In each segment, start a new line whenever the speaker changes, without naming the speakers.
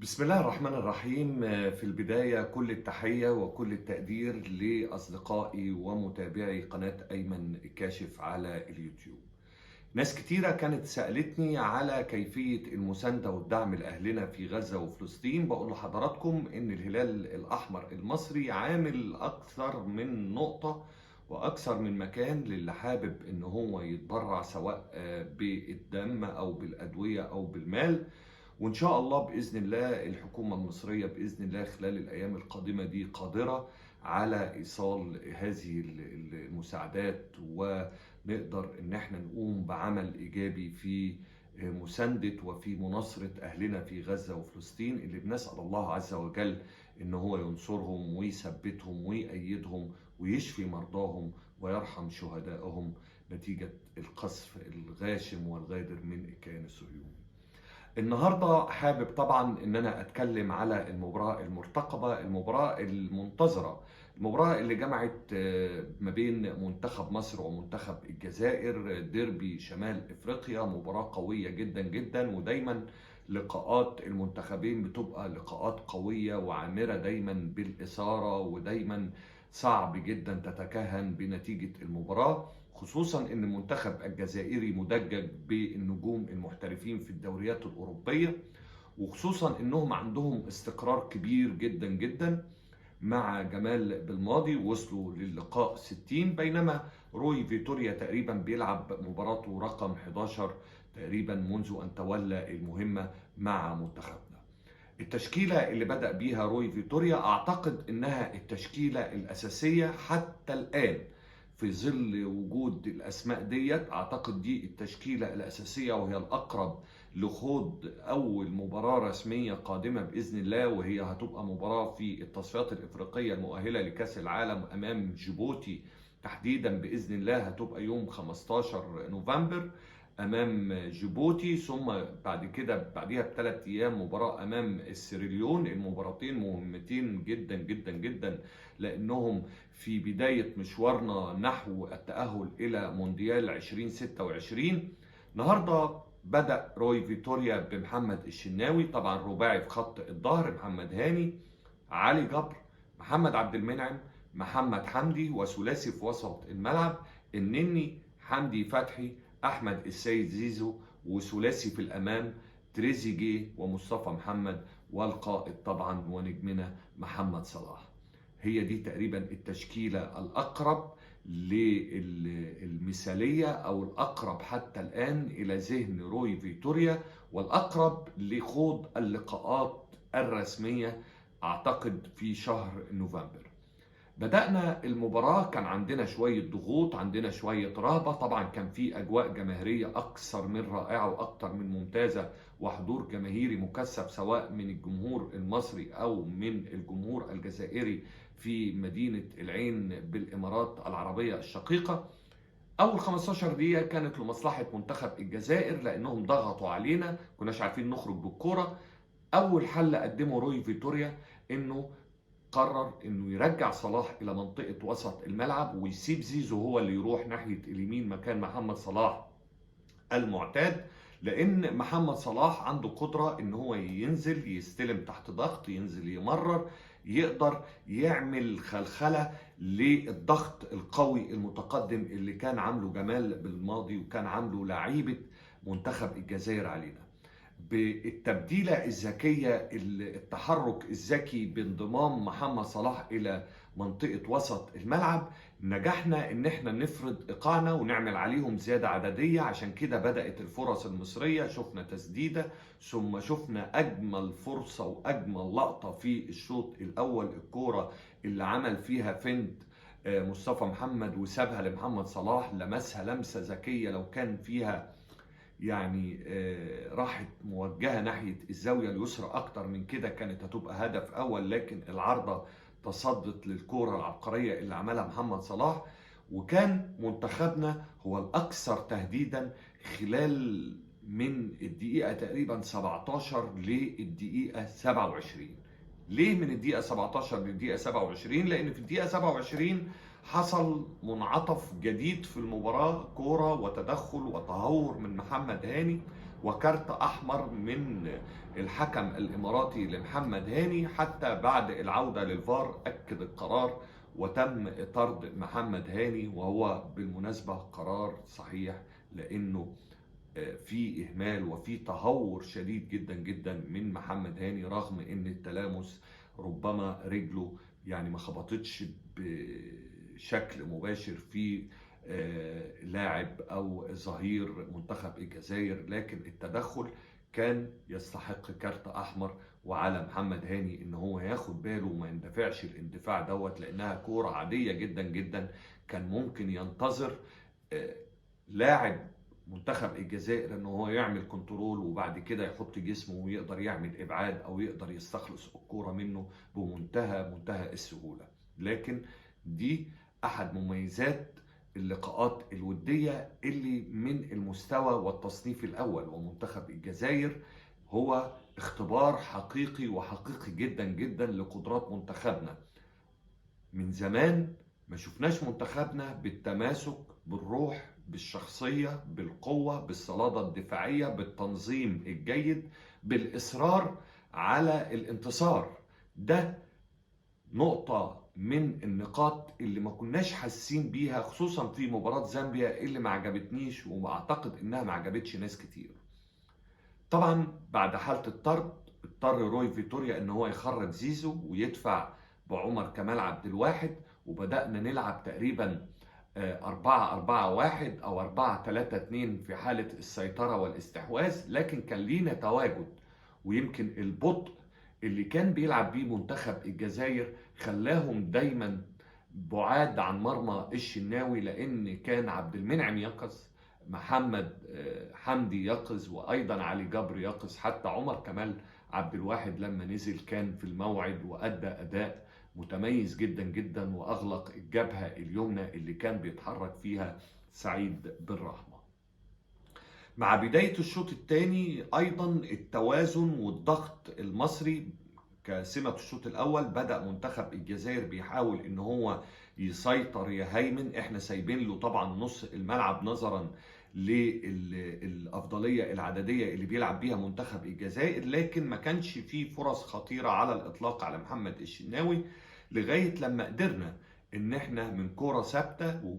بسم الله الرحمن الرحيم. في البداية كل التحية وكل التقدير لأصدقائي ومتابعي قناة أيمن الكاشف على اليوتيوب. ناس كتيرة كانت سألتني على كيفية المساندة والدعم لأهلنا في غزة وفلسطين. بقول لحضراتكم إن الهلال الأحمر المصري عامل أكثر من نقطة وأكثر من مكان للي حابب إن هو يتبرع، سواء بالدم أو بالأدوية أو بالمال. وإن شاء الله بإذن الله الحكومة المصرية بإذن الله خلال الأيام القادمة دي قادرة على إيصال هذه المساعدات، ونقدر إن احنا نقوم بعمل إيجابي في مساندة وفي مناصرة أهلنا في غزة وفلسطين، اللي بنسأل الله عز وجل إن هو ينصرهم ويثبتهم ويأيدهم ويشفي مرضاهم ويرحم شهدائهم نتيجة القصف الغاشم والغادر من الكيان الصهيوني. النهارده حابب طبعا ان انا اتكلم على المباراه المرتقبه، المباراه المنتظره، المباراه اللي جمعت ما بين منتخب مصر ومنتخب الجزائر، ديربي شمال افريقيا. مباراه قويه جدا جدا، ودايما لقاءات المنتخبين بتبقى لقاءات قويه وعامره دايما بالاثاره، ودايما صعب جدا تتكهن بنتيجه المباراه، خصوصا ان المنتخب الجزائري مدجج بالنجوم المحترفين في الدوريات الاوروبيه، وخصوصا انهم عندهم استقرار كبير جدا جدا. مع جمال بالماضي وصلوا للقاء 60، بينما روي فيتوريا تقريبا بيلعب مباراته رقم 11 تقريبا منذ ان تولى المهمه مع منتخبنا. التشكيلة اللي بدأ بيها روي فيتوريا أعتقد إنها التشكيلة الأساسية حتى الآن، في ظل وجود الأسماء ديت. أعتقد دي التشكيلة الأساسية وهي الأقرب لخوض أول مباراة رسمية قادمة بإذن الله، وهي هتبقى مباراة في التصفيات الإفريقية المؤهلة لكأس العالم أمام جيبوتي تحديدا بإذن الله. هتبقى يوم 15 نوفمبر امام جيبوتي، ثم بعد كده بعديها بثلاث ايام مباراه امام السيراليون. المباراتين مهمتين جدا جدا جدا، لانهم في بدايه مشوارنا نحو التاهل الى مونديال 2026. النهارده بدأ روي فيتوريا بمحمد الشناوي، طبعا رباعي في خط الظهر: محمد هاني، علي جبر، محمد عبد المنعم، محمد حمدي، وثلاثي في وسط الملعب: النني، حمدي فتحي، احمد السيد زيزو، وثلاثي في الامام: تريزيجيه ومصطفى محمد، والقائد طبعا ونجمنا محمد صلاح. هي دي تقريبا التشكيله الاقرب للمثاليه، او الاقرب حتى الان الى ذهن روي فيتوريا، والاقرب لخوض اللقاءات الرسميه اعتقد في شهر نوفمبر. بدأنا المباراة كان عندنا شوية ضغوط، عندنا شوية رهبة، طبعا كان في أجواء جماهيرية أكثر من رائعة وأكثر من ممتازة، وحضور جماهيري مكثف سواء من الجمهور المصري أو من الجمهور الجزائري في مدينة العين بالإمارات العربية الشقيقة. أول 15 دقيقة كانت لمصلحة منتخب الجزائر لأنهم ضغطوا علينا، كناش عارفين نخرج بالكرة. أول حل قدمه روي فيتوريا إنه قرر انه يرجع صلاح الى منطقة وسط الملعب ويسيب زيزو هو اللي يروح ناحية اليمين مكان محمد صلاح المعتاد، لان محمد صلاح عنده قدرة ان هو ينزل يستلم تحت ضغط، ينزل يمرر، يقدر يعمل خلخلة للضغط القوي المتقدم اللي كان عامله جمال بالماضي وكان عامله لعيبة منتخب الجزائر علينا. بالتبديلة الذكية، التحرك الذكي بانضمام محمد صلاح إلى منطقة وسط الملعب، نجحنا إن احنا نفرض إيقاعنا ونعمل عليهم زيادة عددية. عشان كده بدأت الفرص المصرية، شفنا تسديدة، ثم شفنا أجمل فرصة وأجمل لقطة في الشوط الأول، الكورة اللي عمل فيها فنت مصطفى محمد وسابها لمحمد صلاح، لمسها لمسة ذكية لو كان فيها يعني راحت موجهة ناحية الزاوية اليسرى أكتر من كده كانت هتبقى هدف أول، لكن العارضة تصدت للكرة العبقرية اللي عملها محمد صلاح. وكان منتخبنا هو الأكثر تهديدا خلال من الدقيقة تقريبا 17 للدقيقة 27. ليه من الدقيقة 17 للدقيقة 27؟ لأن في الدقيقة 27 حصل منعطف جديد في المباراة، كورة وتدخل وتهور من محمد هاني وكارت أحمر من الحكم الإماراتي لمحمد هاني. حتى بعد العودة للفار أكد القرار وتم طرد محمد هاني، وهو بالمناسبة قرار صحيح، لأنه في إهمال وفي تهور شديد جدا جدا من محمد هاني، رغم إن التلامس ربما رجله يعني ما خبطتش بشكل مباشر في لاعب أو ظهير منتخب الجزائر، لكن التدخل كان يستحق كارت أحمر. وعلى محمد هاني إن هو ياخد باله وما يندفعش الاندفاع دوت، لأنها كورة عادية جدا جدا. كان ممكن ينتظر لاعب منتخب الجزائر ان هو يعمل كنترول، وبعد كده يحط جسمه ويقدر يعمل ابعاد او يقدر يستخلص الكوره منه بمنتهى السهوله. لكن دي احد مميزات اللقاءات الوديه اللي من المستوى والتصنيف الاول، ومنتخب الجزائر هو اختبار حقيقي وحقيقي جدا جدا لقدرات منتخبنا. من زمان ما شفناش منتخبنا بالتماسك، بالروح، بالشخصية، بالقوة، بالصلادة الدفاعية، بالتنظيم الجيد، بالإصرار على الانتصار. ده نقطة من النقاط اللي ما كناش حاسين بيها، خصوصا في مباراة زامبيا اللي ما عجبتنيش، وأعتقد إنها ما عجبتش ناس كتير. طبعا بعد حالة الطرد اضطر روي فيتوريا ان هو يخرج زيزو ويدفع بعمر كمال عبد الواحد، وبدأنا نلعب تقريبا 4-4-1 او 4-3-2 في حالة السيطرة والاستحواذ. لكن كان لينا تواجد، ويمكن البطء اللي كان بيلعب بيه منتخب الجزائر خلاهم دايما بعاد عن مرمى الشناوي، لان كان عبد المنعم يقظ، محمد حمدي يقظ، وايضا علي جبر يقظ. حتى عمر كمال عبد الواحد لما نزل كان في الموعد وادى اداء متميز جدا جدا، واغلق الجبهه اليمنى اللي كان بيتحرك فيها سعيد بالرحمه. مع بدايه الشوط الثاني ايضا التوازن والضغط المصري كسمة الشوط الاول، بدأ منتخب الجزائر بيحاول ان هو يسيطر يهيمن. احنا سايبين له طبعا نص الملعب نظرا للأفضلية العددية اللي بيلعب بيها منتخب الجزائر، لكن ما كانش فيه فرص خطيرة على الإطلاق على محمد الشناوي، لغاية لما قدرنا إن احنا من كورة ثابتة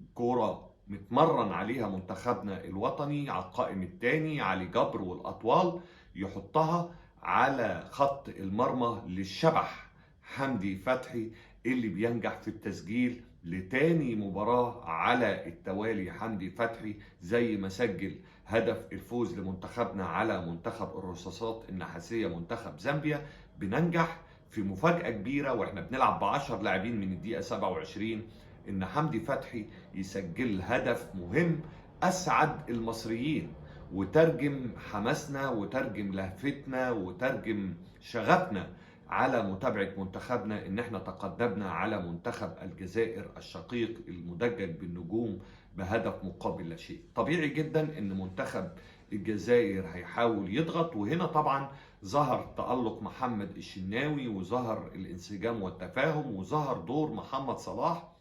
وكورة متمرن عليها منتخبنا الوطني على القائم الثاني علي جبر والأطوال، يحطها على خط المرمى للشبح حمدي فتحي، اللي بينجح في التسجيل لتاني مباراة على التوالي. حمدي فتحي زي ما سجل هدف الفوز لمنتخبنا على منتخب الرصاصات النحاسية منتخب زامبيا، بننجح في مفاجأة كبيرة واحنا بنلعب ب10 لاعبين من الدقيقة 27 ان حمدي فتحي يسجل هدف مهم اسعد المصريين، وترجم حماسنا وترجم لهفتنا وترجم شغفنا على متابعة منتخبنا، ان احنا تقدمنا على منتخب الجزائر الشقيق المدجج بالنجوم بهدف مقابل لا شيء. طبيعي جدا ان منتخب الجزائر هيحاول يضغط، وهنا طبعا ظهر تألق محمد الشناوي، وظهر الانسجام والتفاهم، وظهر دور محمد صلاح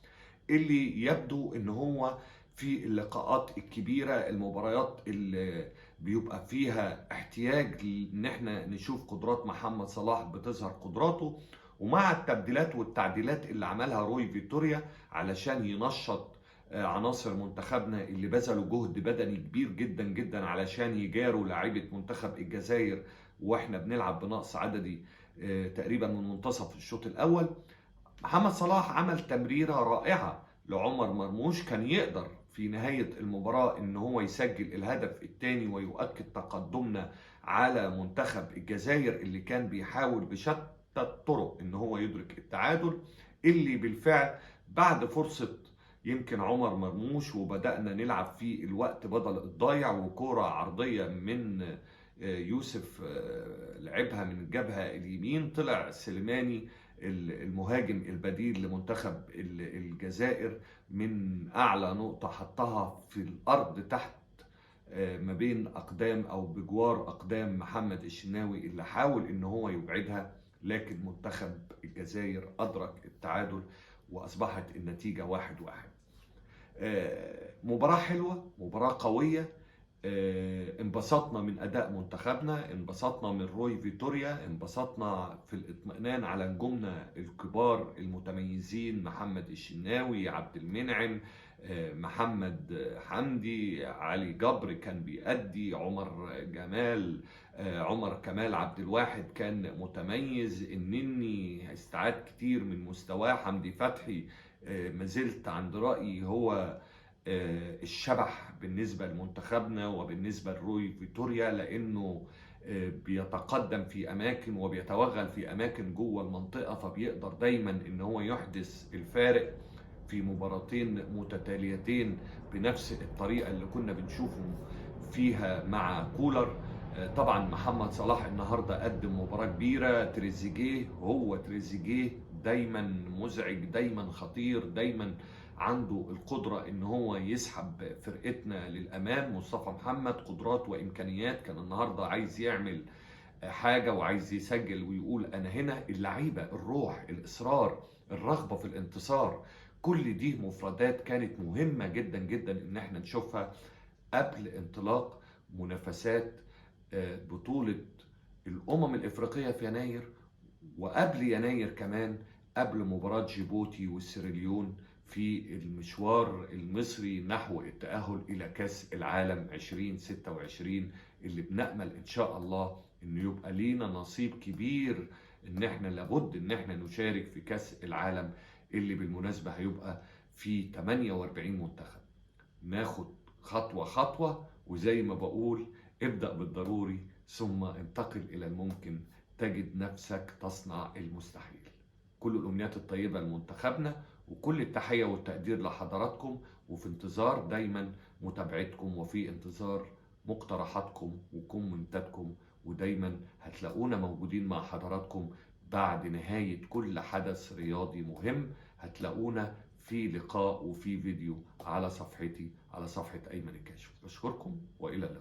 اللي يبدو ان هو في اللقاءات الكبيرة، المباريات اللي بيبقى فيها احتياج ان احنا نشوف قدرات محمد صلاح بتظهر قدراته. ومع التبديلات والتعديلات اللي عملها روي فيتوريا علشان ينشط عناصر منتخبنا اللي بذلوا جهد بدني كبير جدا جدا علشان يجاروا لاعيبة منتخب الجزائر، واحنا بنلعب بنقص عددي تقريبا من منتصف الشوط الاول، محمد صلاح عمل تمريرة رائعة لعمر مرموش، كان يقدر في نهاية المباراة ان هو يسجل الهدف الثاني ويؤكد تقدمنا على منتخب الجزائر اللي كان بيحاول بشتى الطرق ان هو يدرك التعادل، اللي بالفعل بعد فرصة يمكن عمر مرموش وبدأنا نلعب في الوقت بدل الضايع، وكرة عرضية من يوسف لعبها من الجبهة اليمين، طلع سليماني المهاجم البديل لمنتخب الجزائر من اعلى نقطة حطها في الارض تحت ما بين اقدام او بجوار اقدام محمد الشناوي اللي حاول ان هو يبعدها، لكن منتخب الجزائر ادرك التعادل واصبحت النتيجة 1-1. مباراة حلوة، مباراة قوية، انبسطنا من أداء منتخبنا، انبسطنا من روي فيتوريا، انبسطنا في الاطمئنان على نجومنا الكبار المتميزين، محمد الشناوي، عبد المنعم، محمد حمدي، علي جبر كان بيأدي، عمر جمال، عمر كمال عبد الواحد كان متميز، النني استعاد كتير من مستواه، حمدي فتحي ما زلت عند رأيي هو الشبح بالنسبة لمنتخبنا وبالنسبة لروي فيتوريا، لأنه بيتقدم في أماكن وبيتوغل في أماكن جوه المنطقة، فبيقدر دايما إن هو يحدث الفارق في مباراتين متتاليتين بنفس الطريقة اللي كنا بنشوفه فيها مع كولر. طبعا محمد صلاح النهاردة قدم مباراة كبيرة، تريزيجيه دايما مزعج، دايما خطير، دايما عنده القدرة ان هو يسحب فرقتنا للامام. مصطفى محمد قدرات وامكانيات، كان النهاردة عايز يعمل حاجة وعايز يسجل ويقول انا هنا. اللعيبة، الروح، الاصرار، الرغبة في الانتصار، كل دي مفردات كانت مهمة جدا جدا ان احنا نشوفها قبل انطلاق منافسات بطولة الأمم الإفريقية في يناير، وقبل يناير كمان قبل مباراة جيبوتي والسيراليون في المشوار المصري نحو التأهل إلى كأس العالم 2026، اللي بنأمل إن شاء الله إنه يبقى لينا نصيب كبير، إن إحنا لابد إن إحنا نشارك في كأس العالم اللي بالمناسبة هيبقى في 48 منتخب. ناخد خطوة خطوة، وزي ما بقول ابدأ بالضروري ثم انتقل إلى الممكن، تجد نفسك تصنع المستحيل. كل الأمنيات الطيبة لمنتخبنا، وكل التحية والتقدير لحضراتكم، وفي انتظار دايما متابعتكم، وفي انتظار مقترحاتكم وكومنتاتكم، ودايما هتلاقونا موجودين مع حضراتكم بعد نهاية كل حدث رياضي مهم. هتلاقونا في لقاء وفي فيديو على صفحتي، على صفحة أيمن الكاشف. بشكركم وإلى اللقاء.